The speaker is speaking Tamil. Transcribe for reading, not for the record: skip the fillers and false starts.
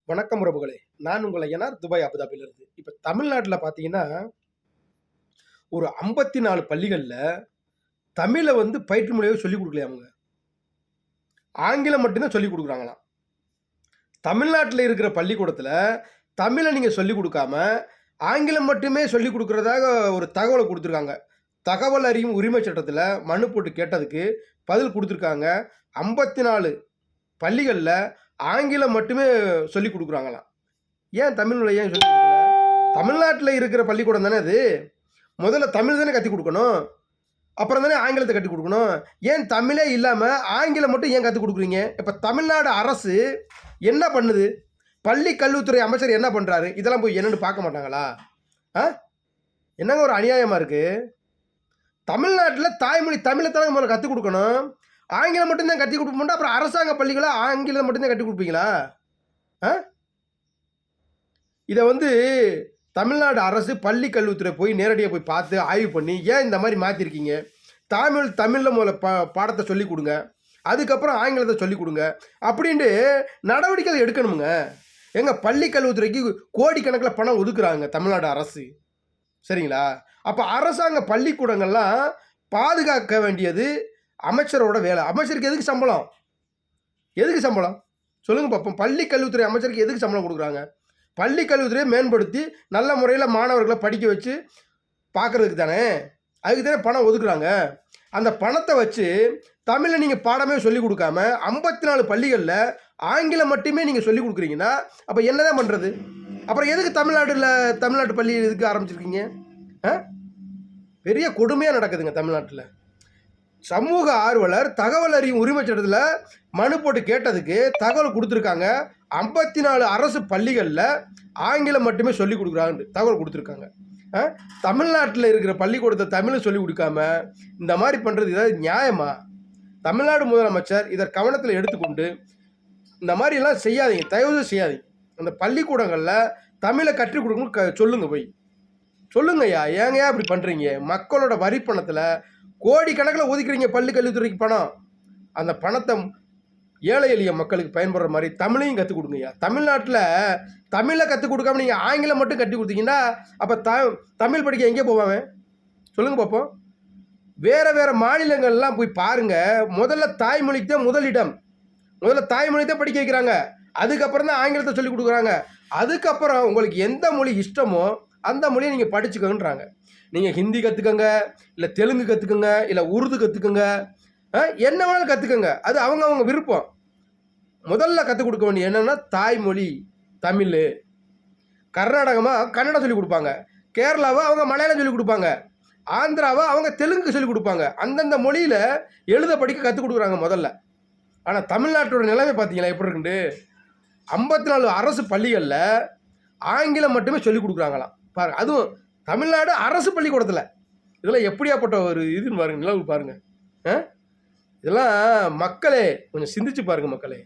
வணக்கம் உறவுகளே. நான் உங்கள் ஐயனார் துபாய் அபுதாபிலிருந்து. இப்ப தமிழ்நாட்டுல பார்த்தீங்கன்னா, ஒரு 54 பள்ளிகள்ல தமிழ பயிற்று மொழியாவே சொல்லிக் குடுக்கலையாமுங்க. ஆங்கிலம் மட்டும் தான் சொல்லிக் குடுக்குறாங்களாம். தமிழ்நாட்டுல இருக்கிற பள்ளிக்கூடத்துல தமிழ நீங்க சொல்லிக் குடுக்காம, ஆங்கிலம் மட்டுமே சொல்லிக் குடுக்கிறதாக ஒரு தகவல குடுத்துருக்காங்க. தகவல் அறியும் உரிமைச் சட்டத்துல மனு போட்டு கேட்டதுக்கு பதில் குடுத்துருக்காங்க. 54 பள்ளிகள்ல ஆங்கிலம் மட்டுமே சொல்லிக் குடுக்குறாங்களாம். ஏன் தமிழ் மொழிய ஏன் சொல்லிக் குடுக்கல? தமிழ்நாட்டுல இருக்கிற பள்ளிக்கூடம் தானே அது. முதல்ல தமிழ் தானே கத்துக் குடுக்கணும். அப்புறம் தானே ஆங்கிலத்த கத்துக் குடுக்கணும். ஏன் தமிழே இல்லாம ஆங்கிலம் மட்டும் ஏன் கத்துக் குடுக்குறீங்க? இப்ப தமிழ்நாடு அரசு என்ன பண்ணுது? பள்ளி கல்வித்துறை அமைச்சர் என்ன பண்றாரு? இதெல்லாம் போய் என்னன்னு பார்க்க மாட்டாங்களா? ஆ? என்னங்க ஒரு அநியாயமா இருக்கு. தமிழ்நாட்டுல தாய்மொழி தமிழ தானங்க முதல்ல கத்துக் குடுக்கணும். ஆங்கிலம் மட்டும் தான் கத்துக் குடுக்க மாட்டா, அப்புறம் அரசாங்க பள்ளிகள ஆங்கிலம் மட்டும் தான் கத்துக் குடுப்பீங்களா? ஆ? இத தமிழ்நாடு அரசு பள்ளி கல்வித்துறை போய் நேரடியா போய் பார்த்து ஆய்வு பண்ணி, ஏன் இந்த மாரி மாத்திருக்கீங்க? தமிழ்ல முதல்ல பாடத்த சொல்லிக் குடுங்க. அதுக்கப்புறம் ஆங்கிலத்த சொல்லிக் குடுங்க. அப்படின்ட்டு நடவடிக்கைகள் எடுக்கணுமுங்க. ஏங்க பள்ளி கல்வித்துறைக்கு கோடிக்கணக்குல பணம் ஒதுக்குறாங்க தமிழ்நாடு அரசு. சரிங்களா? அப்ப அரசாங்க பள்ளிக்கூடங்கள்லாம் பாதுகாக்க வேண்டியது அமைச்சரோட வேலை. அமைச்சருக்கு எதுக்கு சம்பளம்? எதுக்கு சம்பளம்? சொல்லுங்க பாப்போம். பள்ளி கல்வித்துறை அமைச்சருக்கு எதுக்கு சம்பளம் குடுக்குறாங்க? பள்ளி கல்வித்துறையை மேம்படுத்தி நல்ல முறையில மாணவர்கள படிக்க வச்சு பார்க்கறதுக்கு தானே. அதுக்கு தானே பணம் ஒதுக்குறாங்க. அந்த பணத்த வச்சு தமிழ்ல நீங்க பாடமே சொல்லிக் குடுக்காம 54 பள்ளிகள்ல ஆங்கிலம் மட்டுமே நீங்க சொல்லிக் குடுக்குறீங்கன்னா, அப்ப என்னதான் பண்றது? அப்புறம் எதுக்கு தமிழ்நாட்டு பள்ளி எதுக்கு ஆரம்பிச்சிருக்கீங்க? ஆ? பெரிய கொடுமையா நடக்குதுங்க தமிழ்நாட்டுல. சமூக ஆர்வலர் தகவல் அறியும் உரிமை சட்டத்துல மனு போட்டு கேட்டதுக்கு தகவல் குடுத்துருக்காங்க. 54 அரசு பள்ளிகள்ல ஆங்கிலம் மட்டுமே சொல்லிக் குடுக்குறாங்கன்னு தகவல் குடுத்துருக்காங்க. தமிழ்நாட்டுல இருக்கிற பள்ளிக்கூடத்த தமிழ சொல்லிக் குடுக்காம இந்த மாரி பண்றது ஏதாவது நியாயமா? தமிழ்நாடு முதலமைச்சர் இத கவனத்துல எடுத்துக்கொண்டு இந்த மாரி எல்லாம் செய்யாதீங்க. தயவு செய்யாதீங்க. அந்த பள்ளிக்கூடங்கள்ல தமிழ கற்றுக் குடுக்கணும்னு சொல்லுங்க போய். சொல்லுங்கய்யா. ஏங்கய்யா இப்படி பண்றீங்க? மக்களோட வரி பணத்துல கோடிக்கணக்குல ஒதுக்குறீங்க பள்ளி கல்வித்துறைக்கு பணம். அந்த பணத்த ஏழை எளிய மக்களுக்கு பயன்படுற மாரி தமிழையும் கத்துக் குடுங்கய்யா. தமிழ்நாட்டுல தமிழ கத்துக் குடுக்காம நீங்க ஆங்கிலம் மட்டும் கத்துக் குடுத்தீங்கன்னா, அப்ப தமிழ் படிக்க எங்கே போவான் அவன்? சொல்லுங்க பாப்போம். வேற மாநிலங்கள்லாம் போய் பாருங்க. முதல்ல தாய்மொழிக்கு தான் முதலிடம். முதல்ல தாய்மொழி தான் படிக்க வைக்கிறாங்க. அதுக்கப்புறம் தான் ஆங்கிலத்த சொல்லிக் குடுக்குறாங்க. அதுக்கப்புறம் உங்களுக்கு எந்த மொழி இஷ்டமோ அந்த மொழிய நீங்க படிச்சுக்கங்கன்றாங்க. நீங்க ஹிந்தி கத்துக்கங்க, இல்ல தெலுங்கு கத்துக்கங்க, இல்ல உருது கத்துக்கங்க. என்ன வேணாலும் கத்துக்கங்க. அது அவங்க விருப்பம். முதல்ல கத்துக் குடுக்க வேண்டியது என்னன்னா தாய்மொழி தமிழு. கர்நாடகமா கன்னடம் சொல்லிக் குடுப்பாங்க. கேரளாவா அவங்க மலையாளம் சொல்லிக் குடுப்பாங்க. ஆந்திராவா அவங்க தெலுங்கு சொல்லிக் குடுப்பாங்க. அந்தந்த மொழியில எழுத படிக்க கத்துக் குடுக்குறாங்க முதல்ல. ஆனா தமிழ்நாட்டோட நிலைமை பார்த்தீங்களா எப்படி இருக்குண்டு? 54 அரசு பள்ளிகள்ல ஆங்கிலம் மட்டுமே சொல்லிக் குடுக்குறாங்களாம். பாருங்க. அதுவும் தமிழ்நாடு அரசு பள்ளிக்கூடத்துல. இதெல்லாம் எப்படியாப்பட்ட ஒரு இதுன்னு பாருங்க. நிலவு பாருங்க. இதெல்லாம் மக்களே கொஞ்சம் சிந்திச்சு பாருங்க மக்களே.